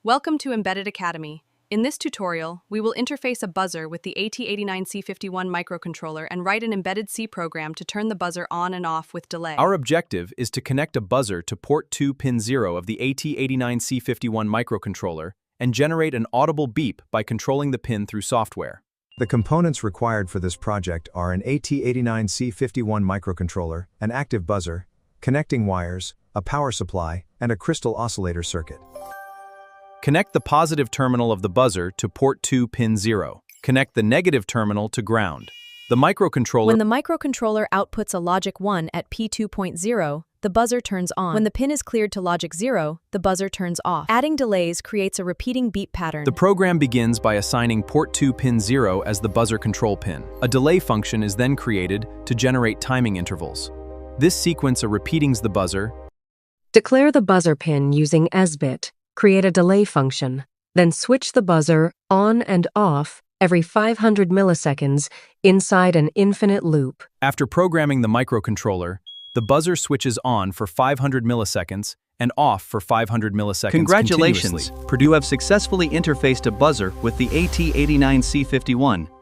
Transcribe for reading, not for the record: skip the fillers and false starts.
Welcome to Embedded Academy. In this tutorial, we will interface a buzzer with the AT89C51 microcontroller and write an embedded C program to turn the buzzer on and off with delay. Our objective is to connect a buzzer to port 2 pin 0 of the AT89C51 microcontroller and generate an audible beep by controlling the pin through software. The components required for this project are an AT89C51 microcontroller, an active buzzer, connecting wires, a power supply, and a crystal oscillator circuit. Connect the positive terminal of the buzzer to port 2 pin 0. Connect the negative terminal to ground. The microcontroller. When the microcontroller outputs a logic 1 at P2.0, the buzzer turns on. When the pin is cleared to logic 0, the buzzer turns off. Adding delays creates a repeating beep pattern. The program begins by assigning port 2 pin 0 as the buzzer control pin. A delay function is then created to generate timing intervals. This sequence repeats the buzzer. Declare the buzzer pin using sbit. Create a delay function. Then switch the buzzer on and off every 500 milliseconds inside an infinite loop. After programming the microcontroller, the buzzer switches on for 500 milliseconds and off for 500 milliseconds Congratulations! continuously. You have successfully interfaced a buzzer with the AT89C51.